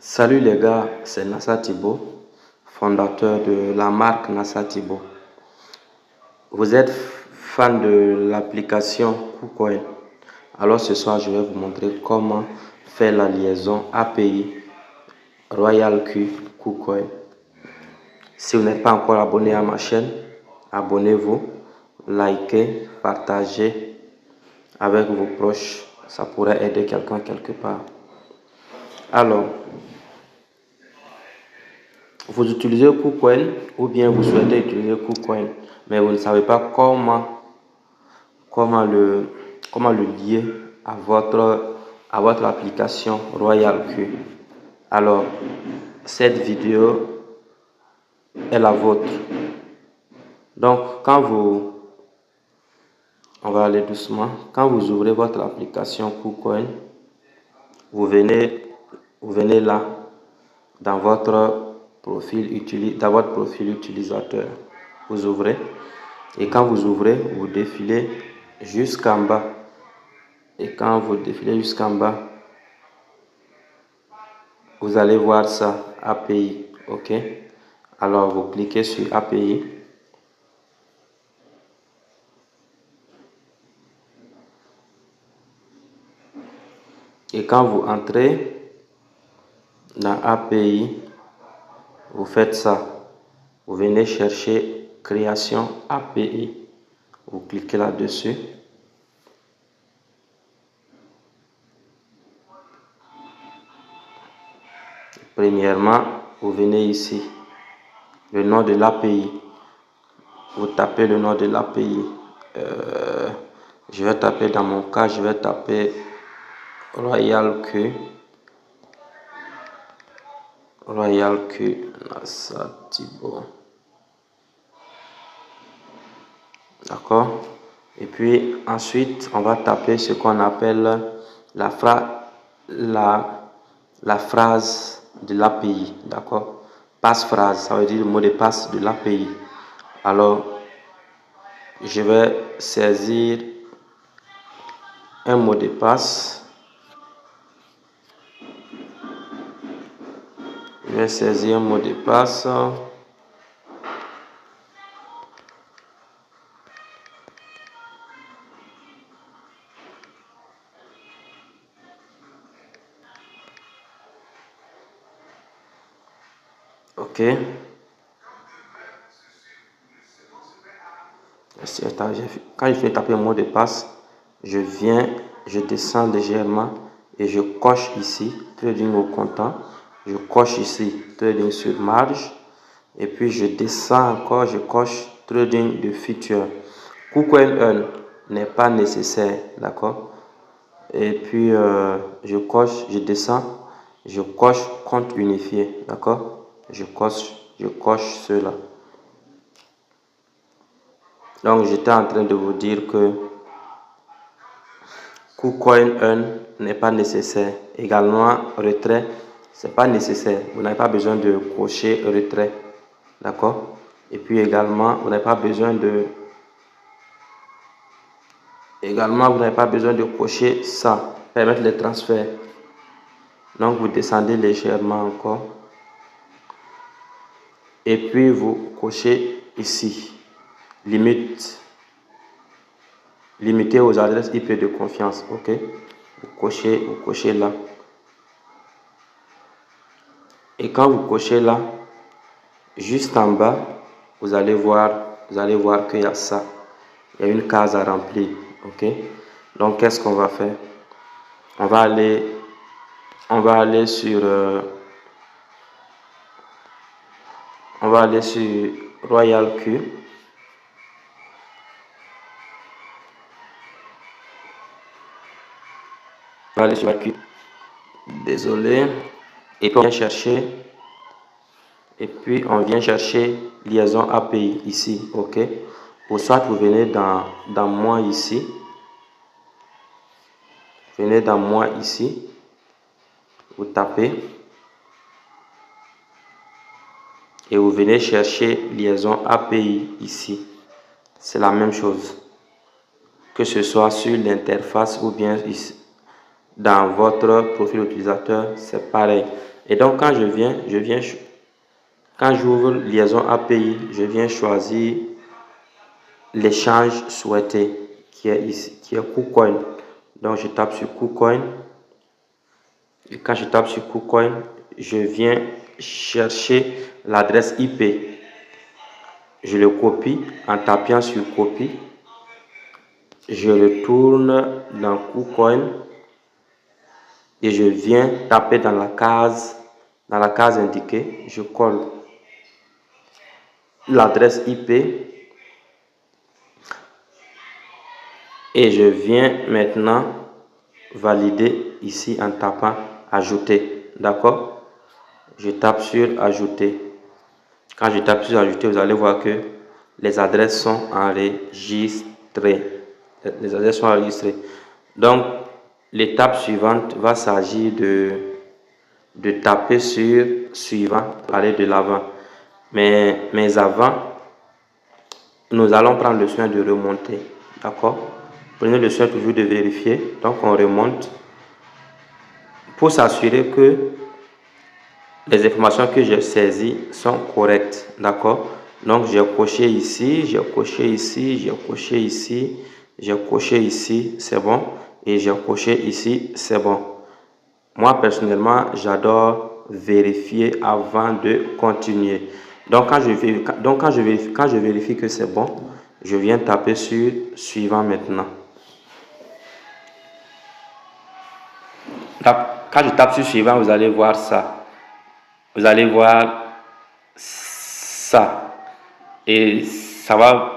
Salut les gars, c'est Nassa Thibault, fondateur de la marque Nassa Thibault. Vous êtes fan de l'application KuCoin. Alors ce soir, je vais vous montrer comment faire la liaison API Royal Q KuCoin. Si vous n'êtes pas encore abonné à ma chaîne, abonnez-vous, likez, partagez avec vos proches. Ça pourrait aider quelqu'un quelque part. Alors, vous utilisez KuCoin ou bien vous souhaitez utiliser KuCoin, mais vous ne savez pas comment le lier à votre application Royal Q. Alors, cette vidéo est la vôtre. Donc, on va aller doucement. Quand vous ouvrez votre application KuCoin, vous venez là dans votre profil utilisateur. Vous ouvrez et quand vous ouvrez, vous défilez jusqu'en bas. Et quand vous défilez jusqu'en bas, vous allez voir ça, API. OK? Alors, vous cliquez sur API. Et quand vous entrez dans API, vous faites ça. Vous venez chercher création API. Vous cliquez là-dessus. Premièrement, vous venez ici. Le nom de l'API. Vous tapez le nom de l'API. Je vais taper, dans mon cas, je vais taper Royal Q. Nassa Thibault. D'accord? Et puis ensuite, on va taper ce qu'on appelle la phrase de l'API. D'accord? Passe-phrase, ça veut dire le mot de passe de l'API. Alors, je vais saisir un mot de passe. Je vais saisir un mot de passe. OK. Quand je fais taper un mot de passe, je descends légèrement et je coche ici trading au comptant. Je coche ici trading sur marge et puis je descends encore, je coche trading de future. KuCoin Earn n'est pas nécessaire, d'accord? Et puis je descends, je coche compte unifié, d'accord? Je coche cela. Donc, j'étais en train de vous dire que KuCoin Earn n'est pas nécessaire. Également, retrait, c'est pas nécessaire. Vous n'avez pas besoin de cocher retrait. D'accord? Et puis également, vous n'avez pas besoin de cocher ça, permettre les transferts. Donc, vous descendez légèrement encore. Et puis, vous cochez ici. Limité aux adresses IP de confiance. OK? Vous cochez là. Et quand vous cochez là, juste en bas, vous allez voir qu'il y a ça. Il y a une case à remplir. OK? Donc, qu'est-ce qu'on va faire? On va aller sur Royal Q. On va aller sur Q. Désolé. Et puis on vient chercher liaison API ici. OK? Ou soit vous venez dans moi ici. Venez dans moi ici. Vous tapez. Et vous venez chercher liaison API ici. C'est la même chose. Que ce soit sur l'interface ou bien ici. Dans votre profil utilisateur, c'est pareil. Et donc quand quand j'ouvre liaison API, je viens choisir l'échange souhaité qui est ici, qui est KuCoin. Donc je tape sur KuCoin. Et quand je tape sur KuCoin, je viens chercher l'adresse IP. Je le copie en tapant sur copie. Je retourne dans KuCoin et je viens taper dans la case indiquée. Je colle l'adresse IP et je viens maintenant valider ici en tapant ajouter. D'accord? Je tape sur ajouter. Quand je tape sur ajouter, vous allez voir que les adresses sont enregistrées. Les adresses sont enregistrées. Donc, l'étape suivante va s'agir de taper sur suivant pour aller de l'avant. Mais avant, nous allons prendre le soin de remonter. D'accord? Prenez le soin toujours de vérifier. Donc, on remonte pour s'assurer que les informations que j'ai saisies sont correctes. D'accord? Donc, j'ai coché ici, j'ai coché ici, j'ai coché ici, j'ai coché ici, c'est bon. Et j'ai coché ici, c'est bon. Moi, personnellement, j'adore vérifier avant de continuer. Donc, quand je vérifie que c'est bon, je viens taper sur suivant maintenant. Quand je tape sur suivant, vous allez voir ça. Vous allez voir ça. Et ça va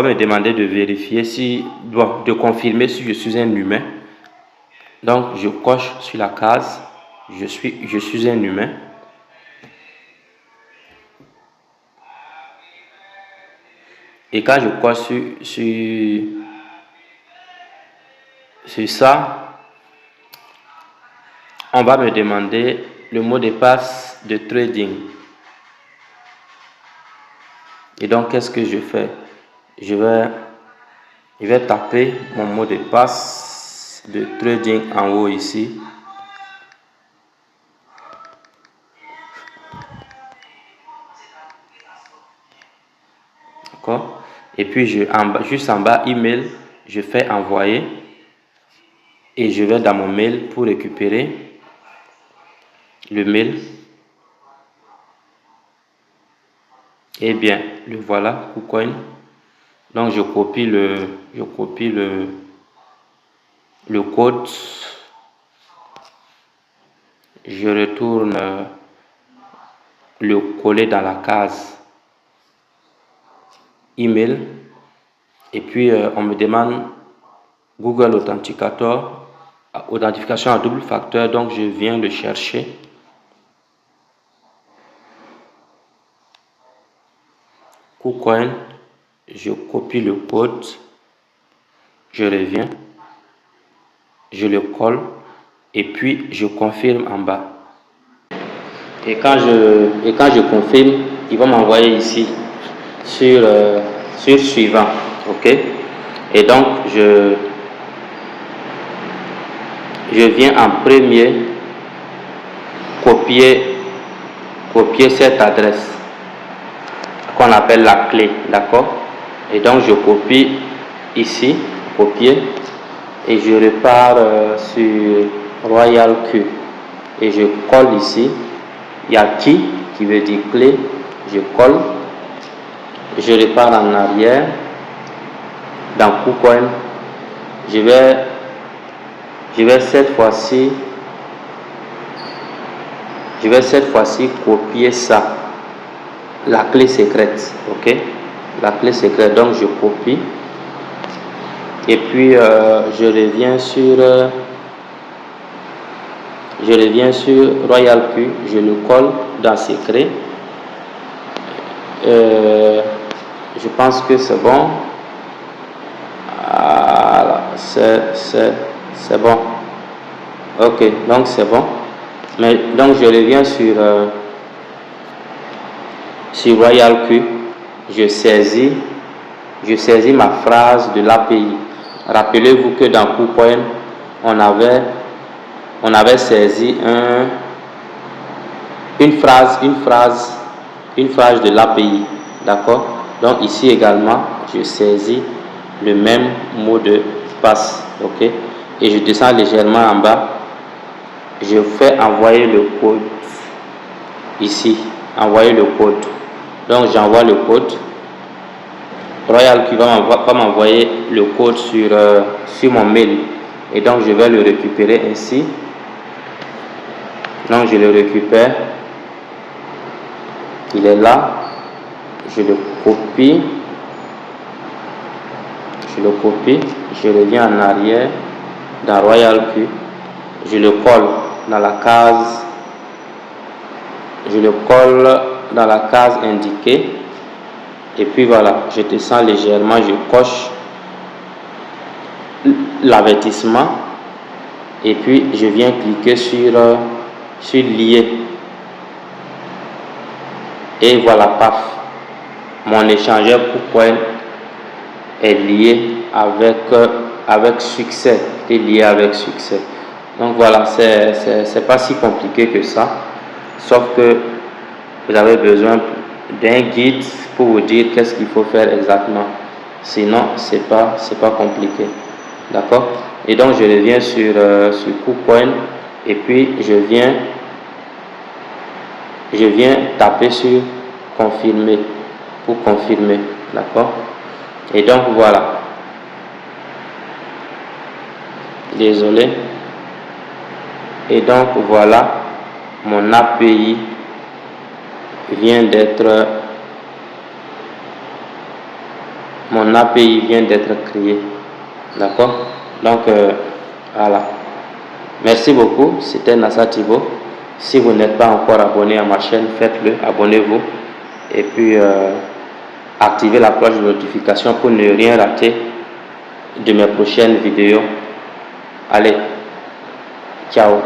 me demander de vérifier de confirmer si je suis un humain. Donc, je coche sur la case. Je suis un humain. Et quand je coche sur ça, on va me demander le mot de passe de trading. Et donc, qu'est-ce que je fais? Je vais taper mon mot de passe de trading en haut ici. D'accord? Et puis, juste en bas, email, je fais envoyer. Et je vais dans mon mail pour récupérer le mail. Et bien, le voilà, KuCoin. Donc, je copie le code. Je retourne le coller dans la case email. Et puis, on me demande Google Authenticator, authentification à double facteur. Donc, je viens le chercher. KuCoin, je copie le code, je reviens, je le colle et puis je confirme en bas. Et quand je confirme, il va m'envoyer ici sur suivant. Ok? Et donc je viens en premier copier cette adresse qu'on appelle la clé, d'accord? Et donc je copie ici, copier, et je repars sur Royal Q et je colle ici. Il y a key qui veut dire clé, je colle, je repars en arrière dans KuCoin. Je vais cette fois-ci copier ça, la clé secrète. Ok, la clé secrète. Donc je copie et puis je reviens sur Royal Q, je le colle dans secret. Je pense que c'est bon. Voilà, c'est bon. Ok, donc c'est bon. Mais donc je reviens sur Royal Q, je saisis ma phrase de l'API. Rappelez-vous que dans KuCoin, on avait on avait saisi une phrase de l'API, d'accord. Donc ici également, je saisis le même mot de passe, ok, et je descends légèrement en bas, je fais envoyer le code ici, envoyer le code. Donc j'envoie le code. Royal qui va m'envoyer le code sur mon mail, et donc je vais le récupérer ainsi. Donc je le récupère, il est là, je le copie, je reviens en arrière dans Royal Q, je le colle dans la case, indiquée, et puis voilà, je descends légèrement, je coche l'avertissement, et puis je viens cliquer sur lier, et voilà, paf, mon échangeur KuCoin est lié avec succès, Donc voilà, c'est pas si compliqué que ça, sauf que vous avez besoin d'un guide pour vous dire qu'est-ce qu'il faut faire exactement. Sinon, c'est pas compliqué, d'accord. Et donc je reviens sur KuCoin, et puis je viens taper sur confirmer pour confirmer, d'accord. Et donc voilà, désolé, et donc voilà, mon API vient d'être créé, d'accord. Donc voilà, merci beaucoup, c'était Nassa Thibault. Si vous n'êtes pas encore abonné à ma chaîne, faites-le, abonnez-vous, et puis activez la cloche de notification pour ne rien rater de mes prochaines vidéos. Allez, ciao.